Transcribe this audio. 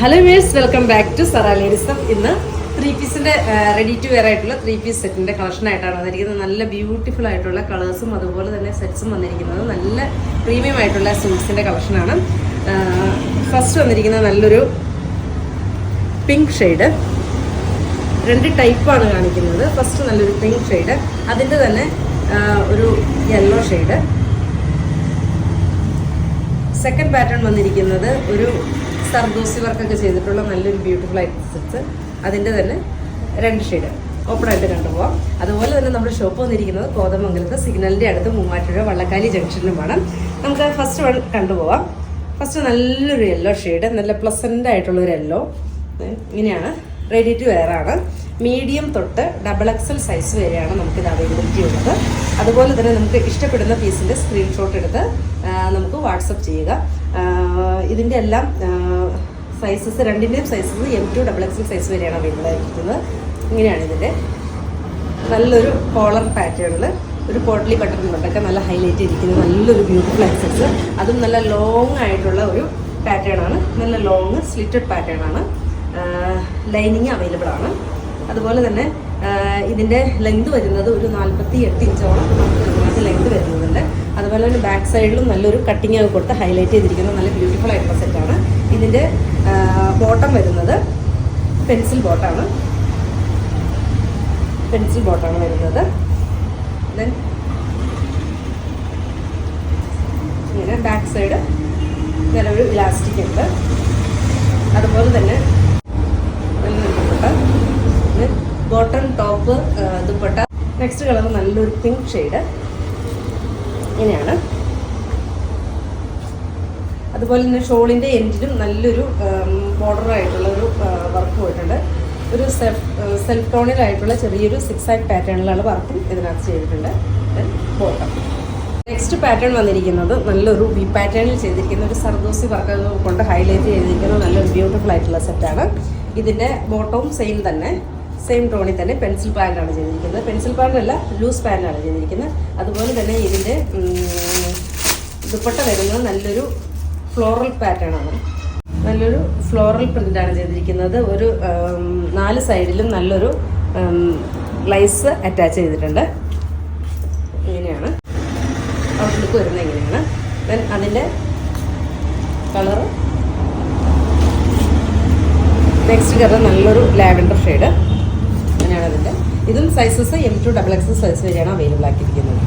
Hello viewers, welcome back to Zara ladies. ഇന്ന് 3 പീസിന്റെ ready to wear ആയിട്ടുള്ള 3 piece സെറ്റിന്റെ കളക്ഷൻ ആയിട്ടാണ് വന്നിരിക്കുന്നത്. നല്ല ബ്യൂട്ടിഫുൾ ആയിട്ടുള്ള കളേഴ്സും അതുപോലെ തന്നെ സെറ്റ്സും വന്നിരിക്കുന്നത്. നല്ല പ്രീമിയം ആയിട്ടുള്ള സൂട്ട്സിന്റെ കളക്ഷനാണ്. ഫസ്റ്റ് വന്നിരിക്കുന്നത് നല്ലൊരു പിങ്ക് ഷെയ്ഡ്. 2 ടൈപ്പാണ് കാണിക്കുന്നത്. ഫസ്റ്റ് നല്ലൊരു പിങ്ക് ഷെയ്ഡ്, അതിൻ്റെ തന്നെ ഒരു യെല്ലോ ഷെയ്ഡ്. സെക്കൻഡ് പാറ്റേൺ വന്നിരിക്കുന്നത് ഒരു സർദോസി വർക്കൊക്കെ ചെയ്തിട്ടുള്ള നല്ലൊരു ബ്യൂട്ടിഫുൾ ആയിട്ട് സെറ്റ്സ്, അതിൻ്റെ തന്നെ 2 ഷെയ്ഡ് ഓപ്പണായിട്ട് കണ്ടുപോകാം. അതുപോലെ തന്നെ നമ്മുടെ ഷോപ്പ് വന്നിരിക്കുന്നത് കോതമംഗലത്ത് സിഗ്നലിൻ്റെ അടുത്ത് മൂവാറ്റുപുഴ വള്ളക്കാലി ജംഗ്ഷനിലുമാണ്. നമുക്ക് ഫസ്റ്റ് വൺ കണ്ടുപോകാം. ഫസ്റ്റ് നല്ലൊരു യെല്ലോ ഷെയ്ഡ്, നല്ല പ്ലസൻ്റ് ആയിട്ടുള്ളൊരു യെല്ലോ. ഇങ്ങനെയാണ്, റെഡി ടു വെയർ ആണ്. മീഡിയം തൊട്ട് XXL സൈസ് വരെയാണ് നമുക്കിത് അവൈലബിലിറ്റി ഉള്ളത്. അതുപോലെ തന്നെ നമുക്ക് ഇഷ്ടപ്പെടുന്ന പീസിൻ്റെ സ്ക്രീൻഷോട്ട് എടുത്ത് നമുക്ക് വാട്സപ്പ് ചെയ്യുക. ഇതിൻ്റെ എല്ലാം സൈസസ്, രണ്ടിൻ്റെയും സൈസസ് M2 XXL സൈസ് വരെയാണ് അവൈലബിൾ ആയിരിക്കുന്നത്. ഇങ്ങനെയാണ് ഇതിൻ്റെ നല്ലൊരു കോളർ പാറ്റേണിൽ ഒരു പോട്ട്ലി ബട്ടൺ കൊണ്ടൊക്കെ നല്ല ഹൈലൈറ്റ് ചെയ്തിരിക്കുന്ന നല്ലൊരു ബ്യൂട്ടിഫുൾ ആക്സസ്. അതും നല്ല ലോങ് ആയിട്ടുള്ള ഒരു പാറ്റേൺ ആണ്. നല്ല ലോങ് സ്ലിറ്റഡ് പാറ്റേൺ ആണ്. ലൈനിങ് അവൈലബിൾ ആണ്. അതുപോലെ തന്നെ ഇതിൻ്റെ ലെങ്ത് വരുന്നത് ഒരു 48 ഇഞ്ചോളം ഇതിനകത്ത് ലെങ്ത് വരുന്നുണ്ട്. അതുപോലെ തന്നെ ബാക്ക് സൈഡിലും നല്ലൊരു കട്ടിങ് ഒക്കെ കൊടുത്ത് ഹൈലൈറ്റ് ചെയ്തിരിക്കുന്ന നല്ല ബ്യൂട്ടിഫുൾ ആയിട്ടുള്ള സെറ്റാണ്. ഇതിൻ്റെ ബോട്ടം വരുന്നത് പെൻസിൽ ബോട്ടാണ് വരുന്നത്. ദെൻ ഇങ്ങനെ ബാക്ക് സൈഡ് നല്ലൊരു ഇലാസ്റ്റിക് ഉണ്ട്. അതുപോലെ തന്നെ bottom top dupatta. Next colour നല്ലൊരു പിങ്ക് ഷെയ്ഡ്. ഇങ്ങനെയാണ്. അതുപോലെ തന്നെ ഷോളിൻ്റെ എൻഡിലും നല്ലൊരു ബോർഡറായിട്ടുള്ള ഒരു വർക്ക് പോയിട്ടുണ്ട്. ഒരു സെൽഫ് ടോണിലായിട്ടുള്ള ചെറിയൊരു 6 പാറ്റേണിലുള്ള വർക്കും ഇതിനകത്ത് ചെയ്തിട്ടുണ്ട്. ബോട്ടം. നെക്സ്റ്റ് പാറ്റേൺ വന്നിരിക്കുന്നത് നല്ലൊരു വി പാറ്റേണിൽ ചെയ്തിരിക്കുന്ന ഒരു സർദോസി വർക്ക് കൊണ്ട് ഹൈലൈറ്റ് ചെയ്തിരിക്കുന്ന നല്ലൊരു ബ്യൂട്ടിഫുൾ ആയിട്ടുള്ള സെറ്റാണ്. ഇതിൻ്റെ ബോട്ടവും സെയിം ടോണിൽ തന്നെ പെൻസിൽ പാൻ്റാണ് ചെയ്തിരിക്കുന്നത്. പെൻസിൽ പാൻ്റല്ല, ലൂസ് പാൻ്റാണ് ചെയ്തിരിക്കുന്നത്. അതുപോലെ തന്നെ ഇതിൻ്റെ ദുപ്പട്ട വരുന്നത് നല്ലൊരു ഫ്ലോറൽ പാറ്റേൺ ആണ്. നല്ലൊരു ഫ്ലോറൽ പ്രിൻ്റാണ് ചെയ്തിരിക്കുന്നത്. ഒരു 4 സൈഡിലും നല്ലൊരു ലൈസ് അറ്റാച്ച് ചെയ്തിട്ടുണ്ട്. ഇങ്ങനെയാണ് ഔട്ട്ലുക്ക് വരുന്നത്. ഇങ്ങനെയാണ്. ദെൻ അതിൻ്റെ കളറ് നെക്സ്റ്റ് കളർ നല്ലൊരു ലാവൻഡർ ഷെയ്ഡ്. അങ്ങനെയാണ് അതിൻ്റെ. ഇതും സൈസസ് M2 XXL സൈസ് വരെയാണ് അവൈലബിൾ ആക്കിയിരിക്കുന്നത്.